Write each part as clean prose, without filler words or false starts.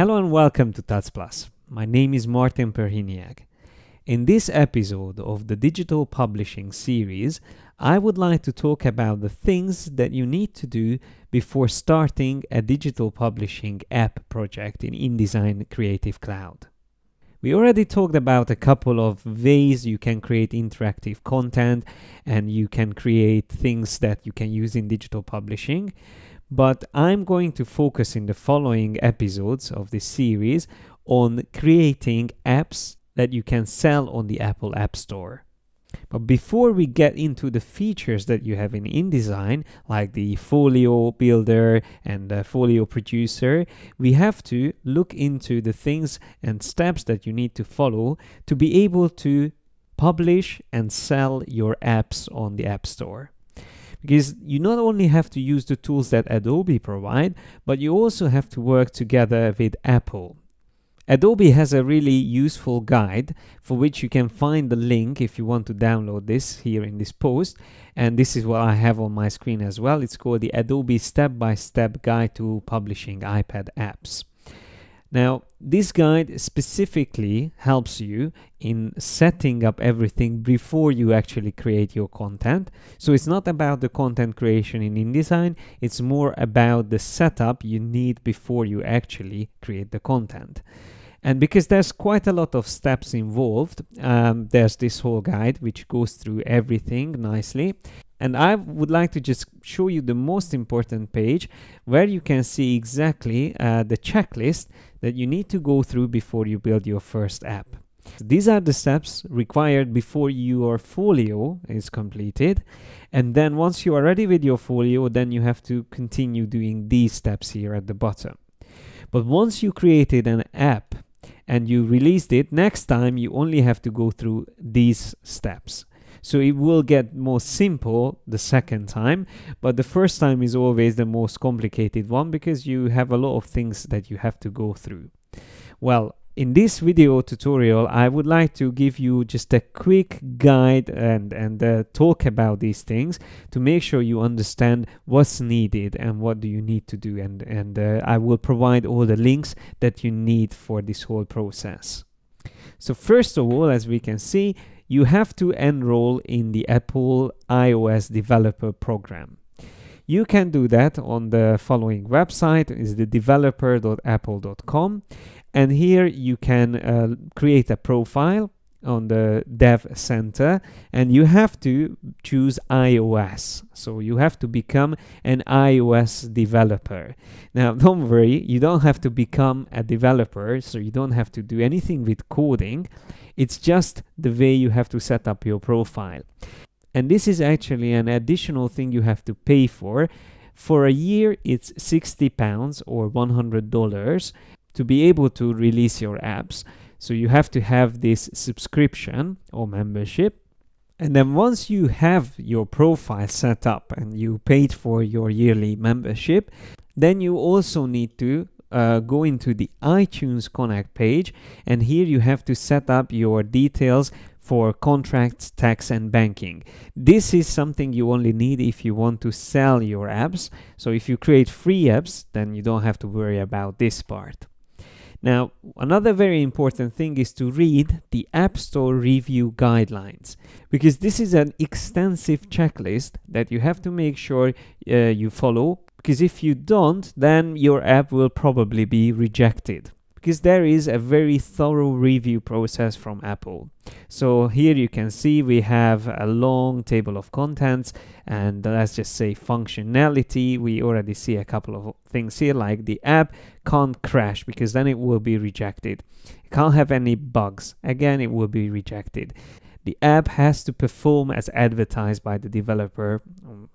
Hello and welcome to Tats Plus. My name is Martin Perhiniak. In this episode of the Digital Publishing series, I would like to talk about the things that you need to do before starting a digital publishing app project in InDesign Creative Cloud. We already talked about a couple of ways you can create interactive content and you can create things that you can use in digital publishing. But I'm going to focus in the following episodes of this series on creating apps that you can sell on the Apple App Store. But before we get into the features that you have in InDesign, like the folio builder and the folio producer, we have to look into the things and steps that you need to follow to be able to publish and sell your apps on the App Store. Because you not only have to use the tools that Adobe provide, but you also have to work together with Apple. Adobe has a really useful guide for which you can find the link if you want to download this here in this post. And this is what I have on my screen as well. It's called the Adobe Step-by-Step Guide to Publishing iPad Apps. Now, this guide specifically helps you in setting up everything before you actually create your content. So it's not about the content creation in InDesign, it's more about the setup you need before you actually create the content. And because there's quite a lot of steps involved, there's this whole guide which goes through everything nicely. And I would like to just show you the most important page where you can see exactly the checklist that you need to go through before you build your first app. These are the steps required before your folio is completed. And then once you are ready with your folio, then you have to continue doing these steps here at the bottom. But once you created an app and you released it, next time you only have to go through these steps. So it will get more simple the second time, but the first time is always the most complicated one because you have a lot of things that you have to go through. Well, in this video tutorial, I would like to give you just a quick guide and talk about these things to make sure you understand what's needed and what do you need to do. And I will provide all the links that you need for this whole process. So first of all, as we can see, you have to enroll in the Apple iOS developer program. You can do that on the following website, is the developer.apple.com, and here you can create a profile on the Dev Center, and you have to choose iOS. So you have to become an iOS developer. Now, don't worry, you don't have to become a developer, so you don't have to do anything with coding. It's just the way you have to set up your profile. And this is actually an additional thing you have to pay for. For a year, it's £60 or $100 to be able to release your apps. So you have to have this subscription or membership. And then once you have your profile set up and you paid for your yearly membership, then you also need to go into the iTunes Connect page, and here you have to set up your details for contracts, tax, and banking. This is something you only need if you want to sell your apps. So if you create free apps, then you don't have to worry about this part. Now, another very important thing is to read the App Store review guidelines, because this is an extensive checklist that you have to make sure you follow, because if you don't, then your app will probably be rejected, because there is a very thorough review process from Apple. So here you can see we have a long table of contents, and let's just say functionality. We already see a couple of things here, like the app can't crash because then it will be rejected. It can't have any bugs, again it will be rejected. The app has to perform as advertised by the developer,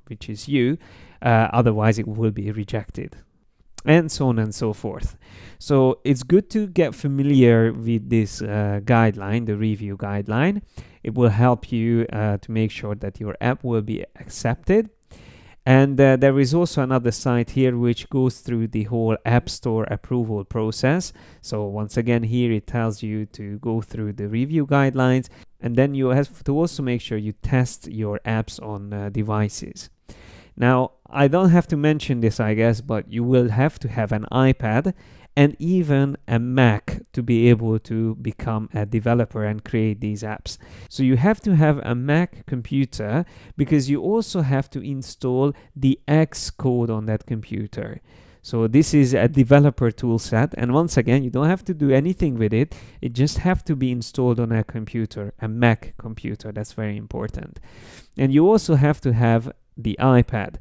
which is you, otherwise it will be rejected, and so on and so forth. So it's good to get familiar with this guideline, the review guideline. It will help you to make sure that your app will be accepted. And there is also another site here which goes through the whole App Store approval process. So once again, here it tells you to go through the review guidelines, and then you have to also make sure you test your apps on devices. Now, I don't have to mention this, I guess, but you will have to have an iPad and even a Mac to be able to become a developer and create these apps. So you have to have a Mac computer because you also have to install the Xcode on that computer. So this is a developer tool set, and once again, you don't have to do anything with it. It just have to be installed on a computer, a Mac computer. That's very important. And you also have to have the iPad.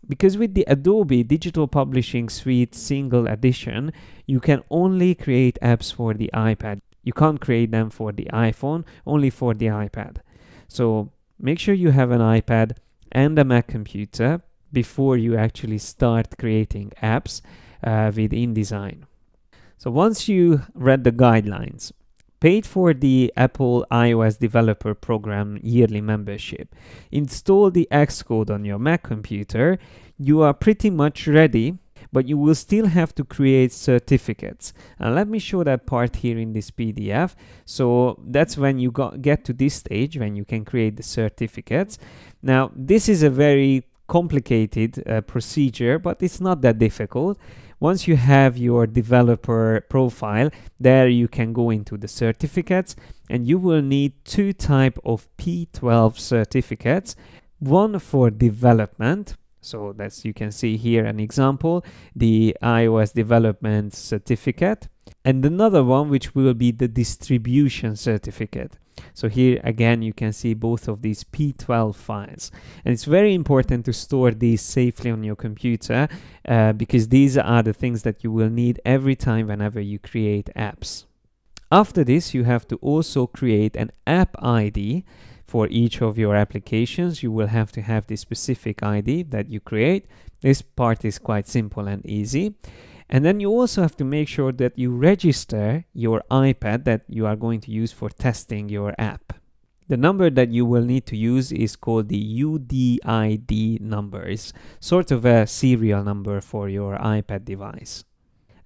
Because with the Adobe Digital Publishing Suite Single Edition, you can only create apps for the iPad. You can't create them for the iPhone, only for the iPad. So make sure you have an iPad and a Mac computer before you actually start creating apps with InDesign. So once you read the guidelines, paid for the Apple iOS Developer Program yearly membership, install the Xcode on your Mac computer, you are pretty much ready, but you will still have to create certificates. And let me show that part here in this PDF. So that's when you get to this stage, when you can create the certificates. Now, this is a very complicated procedure, but it's not that difficult. Once you have your developer profile, there you can go into the certificates, and you will need two types of P12 certificates. One for development, so that's, you can see here an example, the iOS development certificate, and another one which will be the distribution certificate. So here again you can see both of these P12 files, and it's very important to store these safely on your computer because these are the things that you will need every time whenever you create apps. After this, you have to also create an app ID for each of your applications. You will have to have the specific ID that you create. This part is quite simple and easy. And then you also have to make sure that you register your iPad that you are going to use for testing your app. The number that you will need to use is called the UDID number. It's sort of a serial number for your iPad device.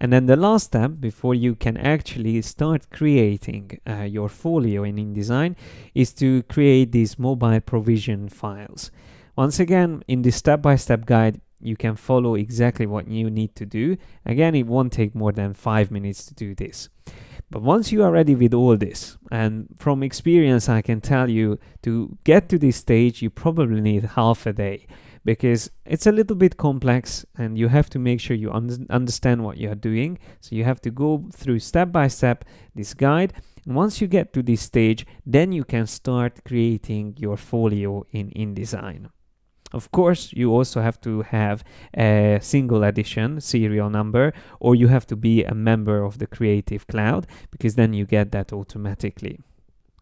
And then the last step before you can actually start creating your folio in InDesign is to create these mobile provision files. Once again, in the step-by-step guide, you can follow exactly what you need to do. Again, it won't take more than 5 minutes to do this. But once you are ready with all this, and from experience I can tell you, to get to this stage you probably need half a day, because it's a little bit complex and you have to make sure you understand what you are doing. So you have to go through step by step this guide. And once you get to this stage, then you can start creating your folio in InDesign. Of course, you also have to have a single edition serial number, or you have to be a member of the Creative Cloud, because then you get that automatically.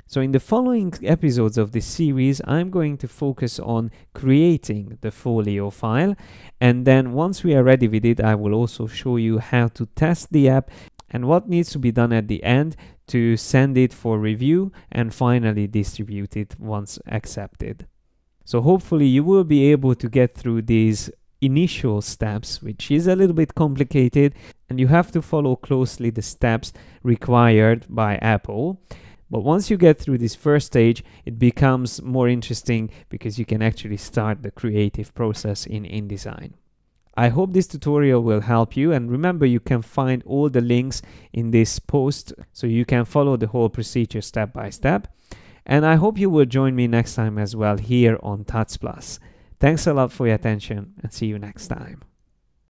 So in the following episodes of this series, I'm going to focus on creating the folio file. And then once we are ready with it, I will also show you how to test the app and what needs to be done at the end to send it for review and finally distribute it once accepted. So hopefully you will be able to get through these initial steps, which is a little bit complicated, and you have to follow closely the steps required by Apple. But once you get through this first stage, it becomes more interesting because you can actually start the creative process in InDesign. I hope this tutorial will help you, and remember, you can find all the links in this post so you can follow the whole procedure step by step. And I hope you will join me next time as well here on Tuts Plus. Thanks a lot for your attention, and see you next time.